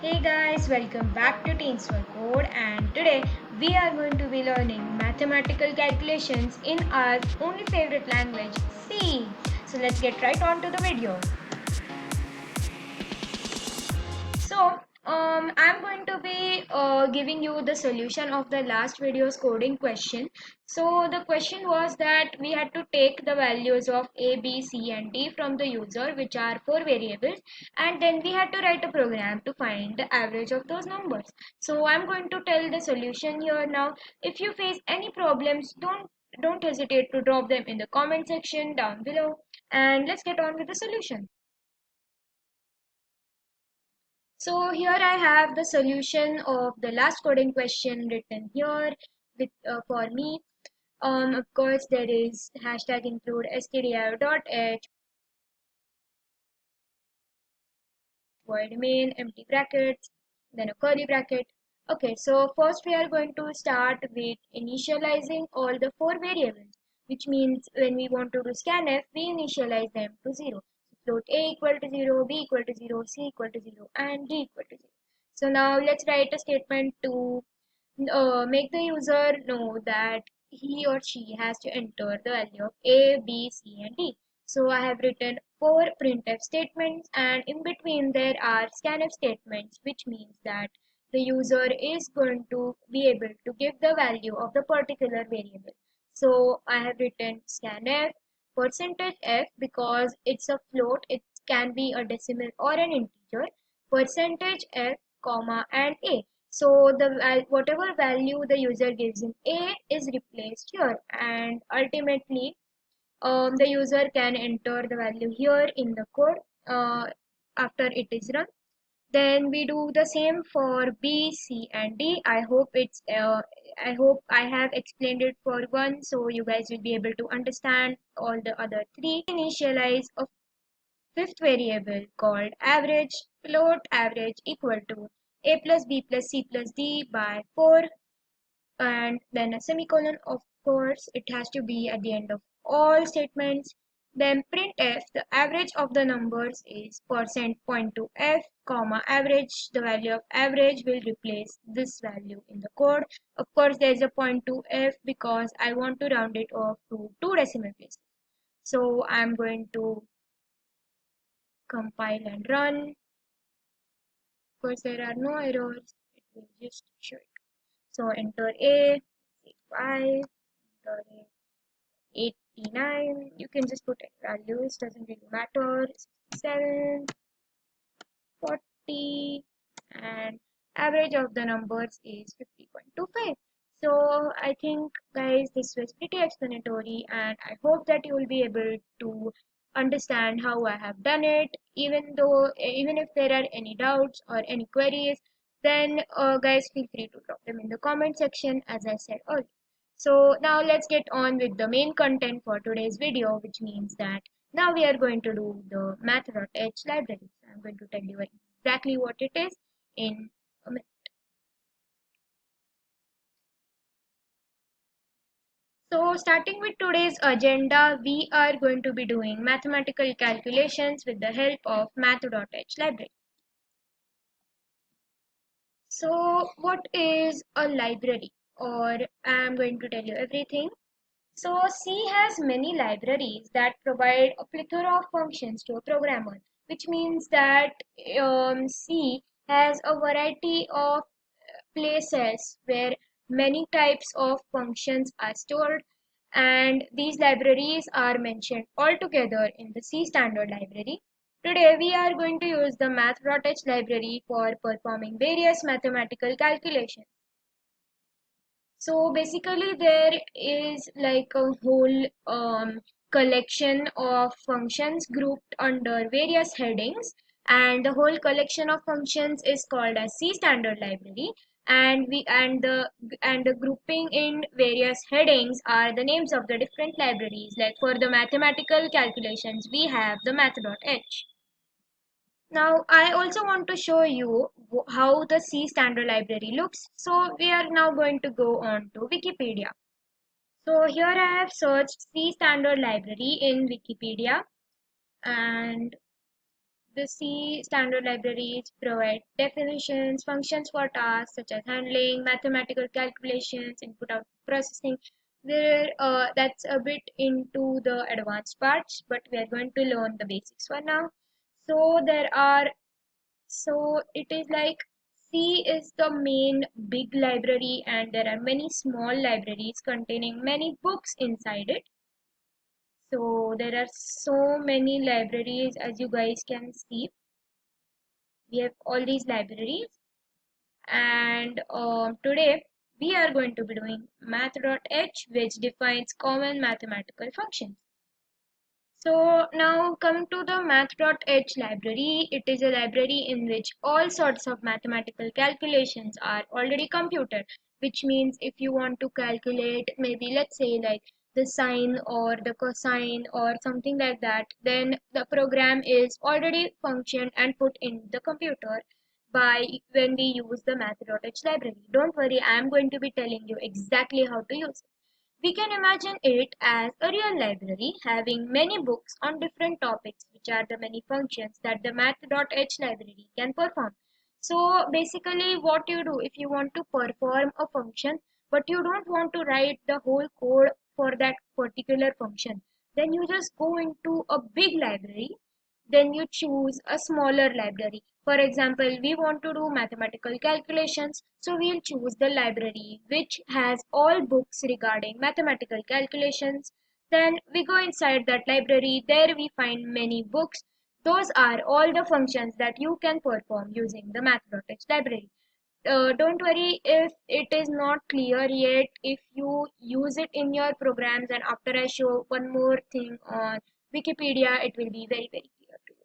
Hey guys, welcome back to TeensForCode, and today we are going to be learning mathematical calculations in our only favorite language, C. So let's get right on to the video. So, I'm going to be giving you the solution of the last video's coding question. So, the question was that we had to take the values of A, B, C, and D from the user, which are four variables, and then we had to write a program to find the average of those numbers. So, I'm going to tell the solution here now. If you face any problems, don't hesitate to drop them in the comment section down below, and let's get on with the solution. So here I have the solution of the last coding question written here with for me. Of course, there is hashtag include stdio.h void main empty brackets, then a curly bracket. Okay, so first we are going to start with initializing all the four variables, which means when we want to do scanf, we initialize them to 0. So float a equal to 0, b equal to 0, c equal to 0, and d equal to 0. So now let's write a statement to make the user know that he or she has to enter the value of A, B, C, and D. So I have written four printf statements, and in between there are scanf statements, which means that the user is going to be able to give the value of the particular variable. So I have written scanf percentage f because it's a float, it can be a decimal or an integer, percentage f comma and a. So the whatever value the user gives in A is replaced here, and ultimately the user can enter the value here in the code after it is run. Then we do the same for B, C, and D. I hope I have explained it for one, so you guys will be able to understand all the other three. Initialize a fifth variable called average, float average equal to a plus b plus c plus d by 4, and then a semicolon. Of course, it has to be at the end of all statements. Then printf, the average of the numbers is percent point to f comma average. The value of average will replace this value in the code. Of course, there is a point to f because I want to round it off to two decimal places. So I'm going to compile and run. Of course, there are no errors. It will just show it. So enter A, 5, enter A, 89. You can just put any values, doesn't really matter. 67, 40, and average of the numbers is 50.25. So I think guys this was pretty explanatory, and I hope that you will be able to understand how I have done it. Even if there are any doubts or any queries, then guys feel free to drop them in the comment section as I said earlier. So now let's get on with the main content for today's video, which means that now we are going to do the math.h library. I'm going to tell you exactly what it is in a minute. So starting with today's agenda, we are going to be doing mathematical calculations with the help of math.h library. So what is a library? Or I'm going to tell you everything. So C has many libraries that provide a plethora of functions to a programmer, which means that C has a variety of places where many types of functions are stored, and these libraries are mentioned all together in the C standard library. Today we are going to use the math.h library for performing various mathematical calculations. So basically, there is like a whole collection of functions grouped under various headings, and the whole collection of functions is called as C standard library. And the grouping in various headings are the names of the different libraries. Like for the mathematical calculations, we have the math.h. Now, I also want to show you how the C standard library looks. So we are now going to go on to Wikipedia. So here I have searched C standard library in Wikipedia, and The C standard libraries provide definitions, functions for tasks such as handling, mathematical calculations, input-output processing. That's a bit into the advanced parts, but we are going to learn the basics for now. So it is like C is the main big library, and there are many small libraries containing many books inside it. So there are so many libraries, as you guys can see. We have all these libraries, and today we are going to be doing math.h, which defines common mathematical functions. So now come to the math.h library. It is a library in which all sorts of mathematical calculations are already computed, which means if you want to calculate, maybe let's say like the sine or the cosine or something like that, then the program is already functioned and put in the computer by when we use the math.h library. Don't worry, I am going to be telling you exactly how to use it. We can imagine it as a real library having many books on different topics, which are the many functions that the math.h library can perform. So basically what you do if you want to perform a function but you don't want to write the whole code for that particular function, then you just go into a big library, then you choose a smaller library. For example, we want to do mathematical calculations, so we'll choose the library which has all books regarding mathematical calculations. Then we go inside that library, there we find many books. Those are all the functions that you can perform using the math.h library. Don't worry if it is not clear yet. If you use it in your programs and after I show one more thing on Wikipedia, it will be very, very clear to you.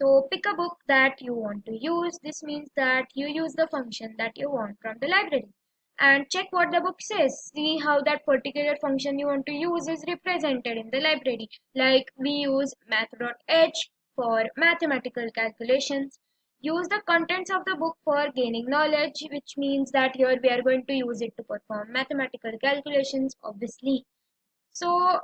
So pick a book that you want to use. This means that you use the function that you want from the library. And check what the book says. See how that particular function you want to use is represented in the library. Like we use math.h for mathematical calculations. Use the contents of the book for gaining knowledge, which means that here we are going to use it to perform mathematical calculations, obviously. So,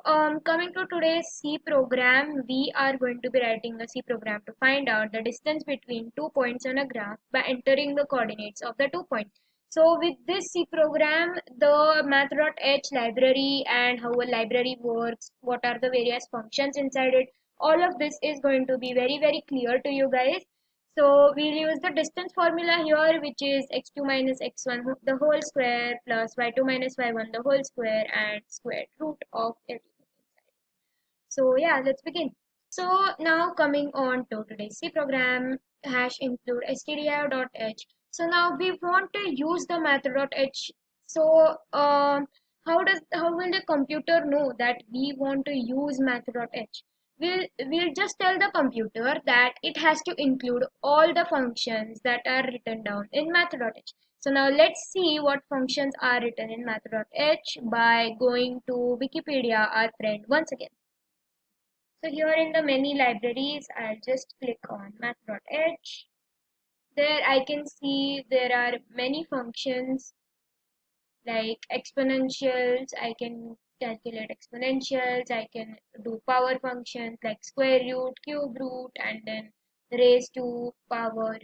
coming to today's C program, we are going to be writing a C program to find out the distance between 2 points on a graph by entering the coordinates of the 2 points. So, with this C program, the math.h library and how a library works, what are the various functions inside it, all of this is going to be very, very clear to you guys. So we'll use the distance formula here, which is x2 minus x1 the whole square plus y2 minus y1 the whole square and square root of everything inside. So yeah, let's begin. So now coming on to today's C program, hash include stdio.h. So now we want to use the math.h. So how will the computer know that we want to use math.h? We'll just tell the computer that it has to include all the functions that are written down in math.h. So now let's see what functions are written in math.h by going to Wikipedia, our friend, once again. So here in the many libraries, I'll just click on math.h. There I can see there are many functions like exponentials. I can calculate exponentials. I can do power functions like square root, cube root, and then raise to power.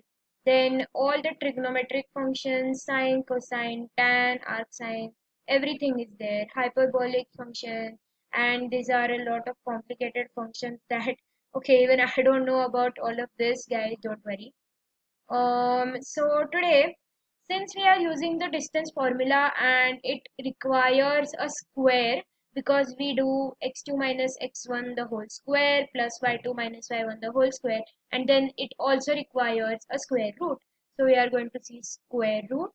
Then all the trigonometric functions, sine, cosine, tan, arcsine, everything is there. Hyperbolic function, and these are a lot of complicated functions that, okay, even I don't know about all of this, guys, don't worry. So today, since we are using the distance formula and it requires a square because we do x2 minus x1 the whole square plus y2 minus y1 the whole square, and then it also requires a square root. So we are going to see square root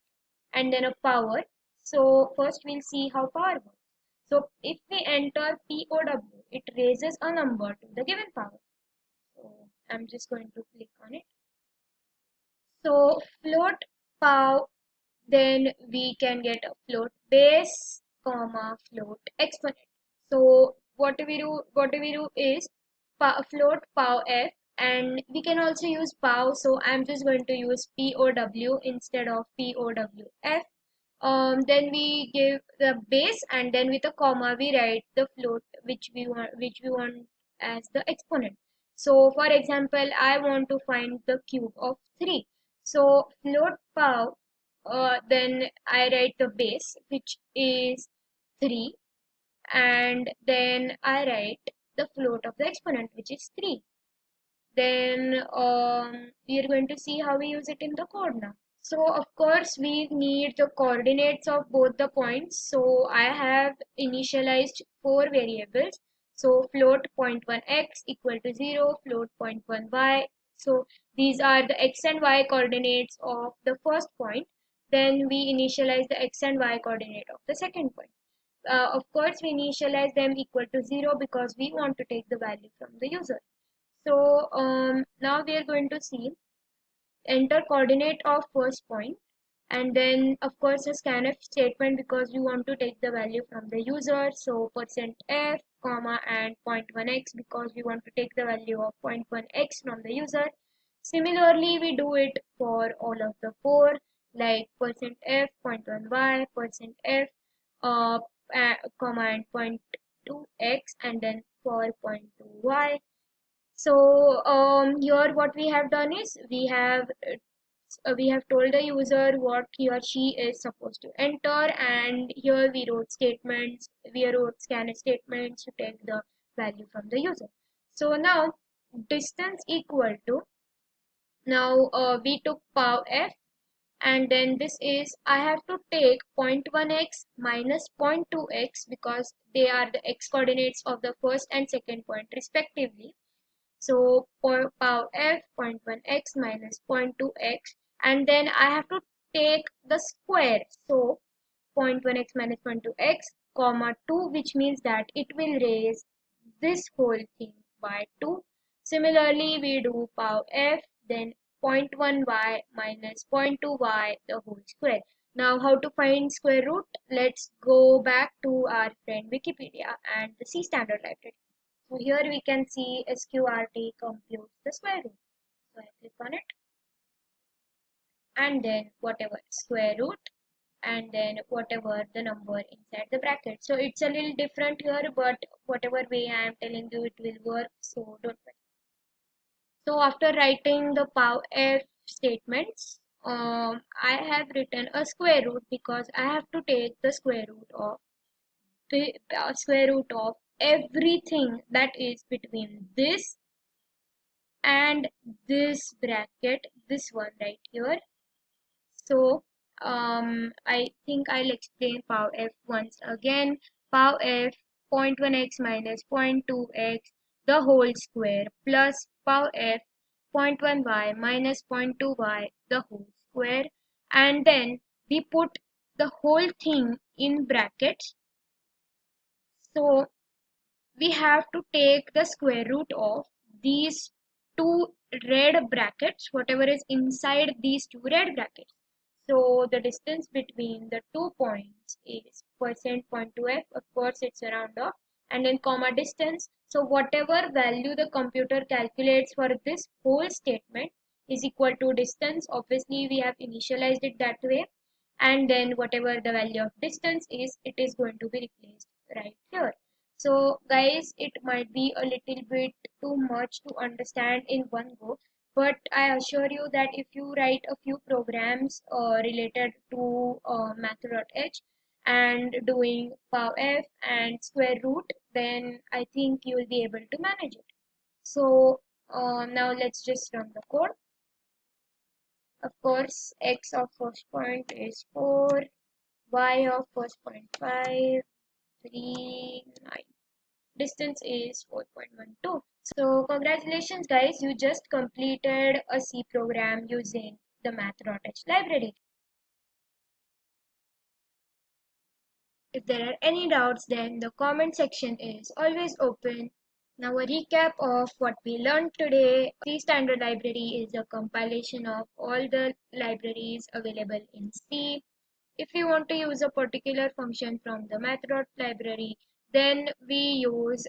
and then a power. So first we'll see how power works. So if we enter POW, it raises a number to the given power. So I'm just going to click on it. So float pow, then we can get a float base, comma, float exponent. So what do we do is float pow f, and we can also use pow. So I'm just going to use POW instead of POWF. Then we give the base, and then with a comma we write the float which we want as the exponent. So for example, I want to find the cube of 3. So float pow, then I write the base, which is 3, and then I write the float of the exponent, which is 3. Then we are going to see how we use it in the code now. So of course we need the coordinates of both the points. So I have initialized 4 variables. So float point 1 x equal to 0, float point 1 y. So these are the x and y coordinates of the first point. Then we initialize the x and y coordinate of the second point. Of course we initialize them equal to 0 because we want to take the value from the user. So now we are going to see enter coordinate of first point, and then of course a scanf statement because we want to take the value from the user. So %f comma and 0.1x because we want to take the value of 0.1x from the user. Similarly we do it for all of the 4, like %f 0.1y, %f comma and 0.2x, and then for 0.2y. So here what we have done is we have told the user what he or she is supposed to enter, and here we wrote statements, we wrote scanf statements to take the value from the user. So now distance equal to, now we took pow f, and then this is I have to take 0.1x minus 0.2x because they are the x coordinates of the first and second point respectively. So for power f 0.1x minus 0.2x, and then I have to take the square. So 0.1x minus 0.2x comma 2, which means that it will raise this whole thing by 2. Similarly we do power f, then 0.1y minus 0.2y the whole square. Now how to find square root? Let's go back to our friend Wikipedia and the C standard library. So here we can see sqrt computes the square root. So I click on it, and then whatever square root, and then whatever the number inside the bracket. So it's a little different here, but whatever way I am telling you it will work, so don't worry. So after writing the pow-f statements, I have written a square root because I have to take the square root of everything that is between this and this bracket, this one right here. So I think I'll explain pow f once again. Pow f 0.1x minus 0.2x the whole square plus pow f 0.1y minus 0.2y the whole square, and then we put the whole thing in brackets. So we have to take the square root of these two red brackets, whatever is inside these two red brackets. So the distance between the 2 points is %.2f, of course it's a round off, and then comma distance. So whatever value the computer calculates for this whole statement is equal to distance. Obviously we have initialized it that way, and then whatever the value of distance is, it is going to be replaced right here. So guys, it might be a little bit too much to understand in one go, but I assure you that if you write a few programs related to math.h and doing pow-f and square root, then I think you will be able to manage it. So now let's just run the code. Of course, x of first point is 4, y of first point 5, 3, 9. Distance is 4.12. So congratulations guys, you just completed a C program using the math.h library. If there are any doubts, then the comment section is always open. Now a recap of what we learned today. C standard library is a compilation of all the libraries available in C. If we want to use a particular function from the math.h library, then we use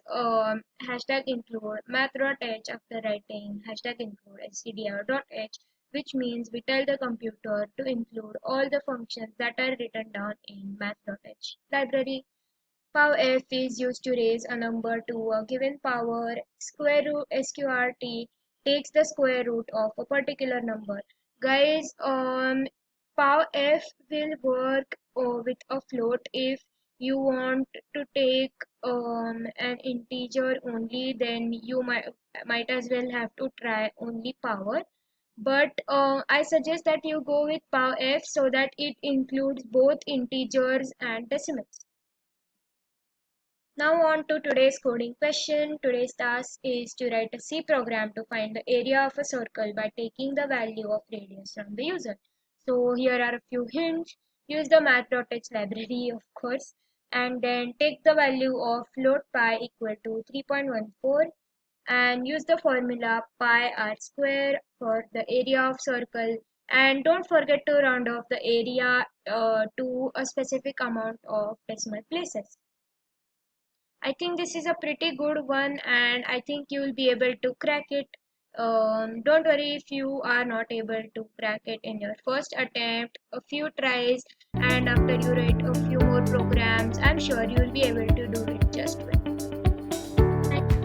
hashtag include math.h after writing hashtag include stdio.h, which means we tell the computer to include all the functions that are written down in math.h library. Powerf is used to raise a number to a given power. Square root sqrt takes the square root of a particular number. Guys, powerf will work with a float. If you want to take an integer only, then you might as well have to try only power. But I suggest that you go with powerf so that it includes both integers and decimals. Now on to today's coding question. Today's task is to write a C program to find the area of a circle by taking the value of radius from the user. So here are a few hints. Use the math.h library, of course, and then take the value of float pi equal to 3.14 and use the formula pi r square for the area of circle, and don't forget to round off the area to a specific amount of decimal places. I think this is a pretty good one, and I think you will be able to crack it. Don't worry if you are not able to crack it in your first attempt. A few tries, and after you write a few more programs, I'm sure you will be able to do it just well.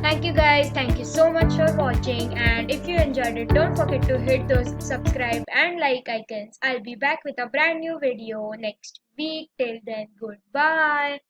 Thank you guys. Thank you so much for watching. And if you enjoyed it, don't forget to hit those subscribe and like icons. I'll be back with a brand new video next week. Till then, goodbye.